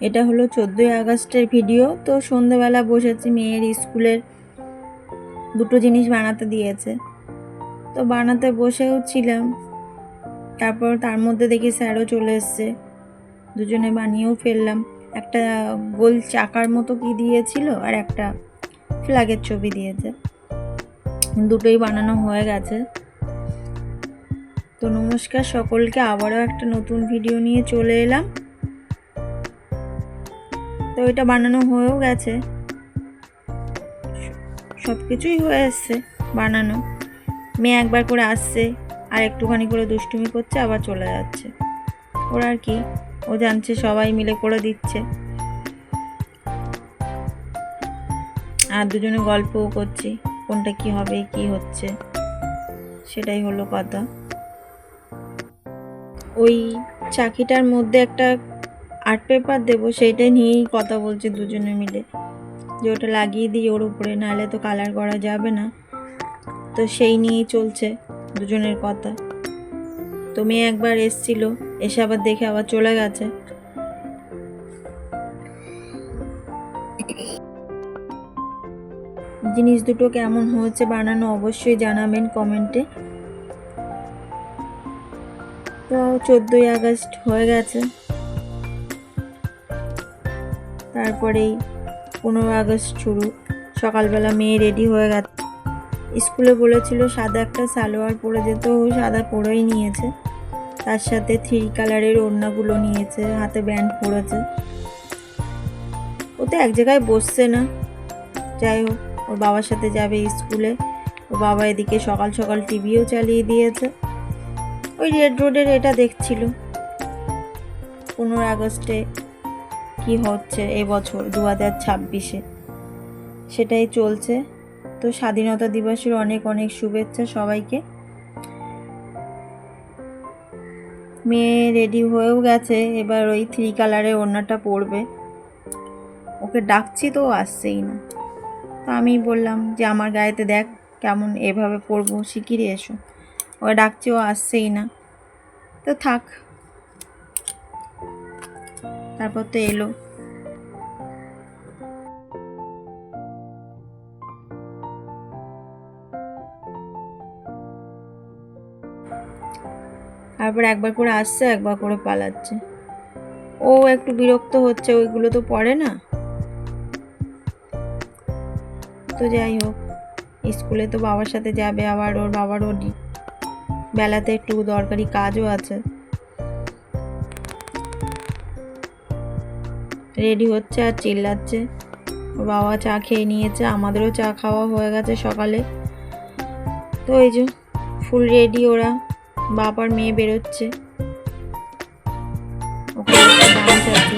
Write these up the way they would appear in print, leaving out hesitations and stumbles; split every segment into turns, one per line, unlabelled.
এটা হলো 14ই আগস্টের ভিডিও। তো সন্ধ্যেবেলা বসেছি, মেয়ের স্কুলের দুটো জিনিস বানাতে দিয়েছে, তো বানাতে বসেও ছিলাম। তারপর তার মধ্যে দেখি স্যারও চলে এসছে, দুজনে বানিয়েও ফেললাম। একটা গোল চাকার মতো কি দিয়েছিল আর একটা ফ্ল্যাগের ছবি দিয়েছে, দুটোই বানানো হয়ে গেছে। তো নমস্কার সকলকে, আবারও একটা নতুন ভিডিও নিয়ে চলে এলাম। তো এটা বানানো হয়েও গেছে, সব কিছুই হয়ে এসছে বানানো। মেয়ে একবার করে আসছে, আর একটুখানি করে দুষ্টুমি করছে, আবার চলে যাচ্ছে। ওর আর কি, ও জানছে সবাই মিলে করে দিচ্ছে, আর দুজনে গল্পও করছি কোনটা কি হবে কি হচ্ছে, সেটাই হলো কথা। ওই চাকিটার মধ্যে একটা আর্ট পেপার দেবো, সেইটাই নিয়েই কথা বলছে দুজনে মিলে, যে ওটা লাগিয়ে দিই ওর উপরে, নাহলে তো কালার করা যাবে না। তো সেই নিয়েই চলছে দুজনের কথা। তো মেয়ে একবার এসছিল, এসে আবার দেখে আবার চলে গেছে। জিনিস দুটো কেমন হয়েছে বানানো অবশ্যই জানাবেন কমেন্টে। তো 14ই আগস্ট হয়ে গেছে, তারপরেই 15 আগস্ট শুরু। সকালবেলা মেয়ে রেডি হয়ে গেছে, স্কুলে বলেছিল সাদা একটা সালোয়ার পরে যেত, ও সাদা পরেই নিয়েছে, তার সাথে 3 কালারের ওড়নাগুলো নিয়েছে, হাতে ব্যান্ড পরেছে। ও তো এক জায়গায় বসছে না, যাই হোক ওর বাবার সাথে যাবে স্কুলে। ওর বাবা এদিকে সকাল সকাল টিভিও চালিয়ে দিয়েছে, ওই রেড রোডের এটা দেখছিল 15 আগস্টে কি হচ্ছে এবছর 2026-এ, সেটাই চলছে। তো স্বাধীনতা দিবসের অনেক অনেক শুভেচ্ছা সবাইকে। মেয়ে রেডি হয়েও গেছে, এবার ওই 3 কালারের ওড়নাটা পরবে। ওকে ডাকছি তো আসছেই না, তো আমি বললাম যে আমার গায়েতে দেখ কেমন, এভাবে পরবো, শিখিয়ে এসো। ওকে ডাকছি, ও আসছেই না, তো থাক। তারপর তো এলো, তারপর একবার করে আসছে, একবার করে পালাচ্ছে। ও একটু বিরক্ত হচ্ছে, ওইগুলো তো পড়ে না। তো যাই হোক, স্কুলে তো বাবার সাথে যাবে, আবার ওর বাবারও বেলাতে একটু দরকারি কাজও আছে। রেডি হচ্ছে আর চিল্লাচ্ছে। ওর বাবা চা খেয়ে নিয়েছে, আমাদেরও চা খাওয়া হয়ে গেছে সকালে। তো এই যে ফুল রেডি ওরা, বাপ আর মেয়ে বেরোচ্ছে। ওখানে ডান্স আছে।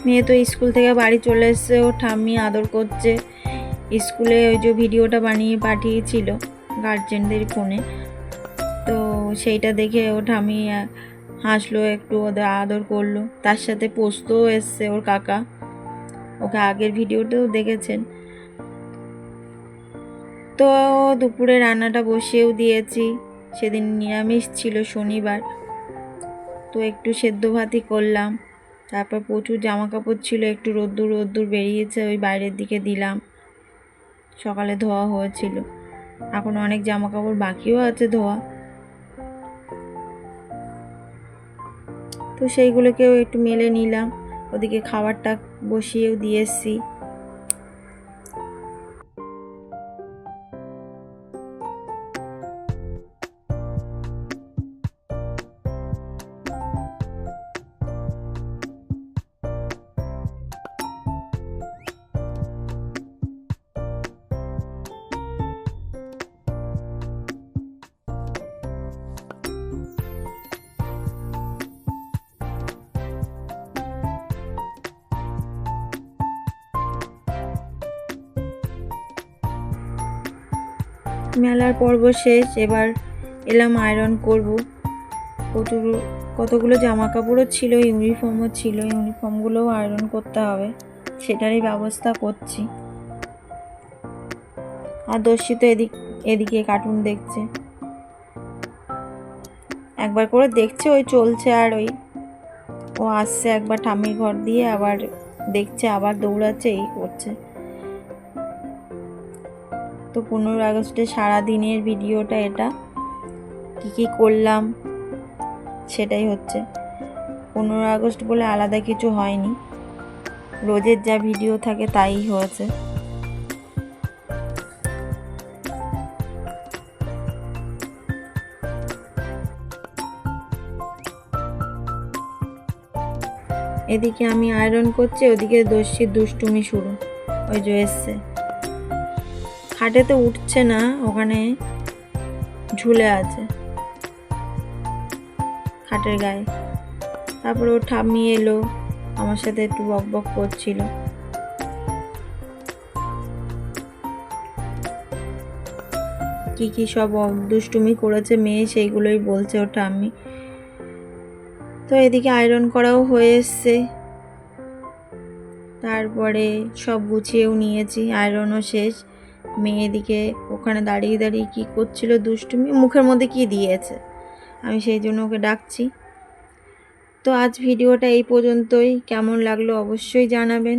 মেয়ে তো স্কুল থেকে বাড়ি চলে এসছে, ও ঠাম্মি আদর করছে। স্কুলে ওই যে ভিডিওটা বানিয়ে পাঠিয়েছিল গার্জেনদের ফোনে, তো সেইটা দেখে ও ঠাম্মি হাসলো, একটু ওদের আদর করলো। তার সাথে পোস্তও এসছে ওর কাকা, ওকে আগের ভিডিওতেও দেখেছেন। তো দুপুরে রান্নাটা বসিয়েও দিয়েছি, সেদিন নিরামিষ ছিল শনিবার, তো একটু সেদ্ধ ভাতই করলাম। তারপর প্রচুর জামা কাপড় ছিল, একটু রোদ্দুর রোদ্দুর বেরিয়েছে, ওই বাইরের দিকে দিলাম। সকালে ধোয়া হয়েছিল, এখন অনেক জামা কাপড় বাকিও আছে ধোয়া। তো সেইগুলোকেও একটু মেলে নিলাম, ওদিকে খাবারটা বসিয়েও দিয়ে এসছি। মেলার পর্ব শেষ, এবার এলাম আয়রন করব। কতগুলো জামা কাপড়ও ছিল, ইউনিফর্মও ছিল, ইউনিফর্মগুলোও আয়রন করতে হবে, সেটারই ব্যবস্থা করছি। আর দর্শি তো এদিকে কার্টুন দেখছে, একবার করে দেখছে, ওই চলছে, আর ও আসছে একবার ঠাম্মির ঘর দিয়ে, আবার দেখছে, আবার দৌড়াচ্ছে, এই করছে। তো 15 আগস্টে সারাদিনের ভিডিওটা এটা, কি করলাম সেটাই হচ্ছে। 15 আগস্ট বলে আলাদা কিছু হয়নি, রোজের যা ভিডিও থাকে তাই হয়েছে। এদিকে আমি আয়রন করছি, ওদিকে দস্যির দুষ্টুমি শুরু। ওই যে এসছে, খাটে তো উঠছে না, ওখানে ঝুলে আছে খাটের গায়ে। তারপরে ও ঠাম্মি এলো, আমার সাথে একটু বক বক করছিল। কি সব দুষ্টুমি করেছে মেয়ে, সেইগুলোই বলছে ও ঠাম্মি। তো এদিকে আয়রন করাও হয়ে এসছে, তারপরে সব গুছিয়েও নিয়েছি, আয়রনও শেষ। মেয়ে এদিকে ওখানে দাঁড়িয়ে দাঁড়িয়ে কি করছিল দুষ্টুমি, মুখের মধ্যে কি দিয়েছে, আমি সেই জন্য ওকে ডাকছি। তো আজ ভিডিওটা এই পর্যন্তই, কেমন লাগলো অবশ্যই জানাবেন।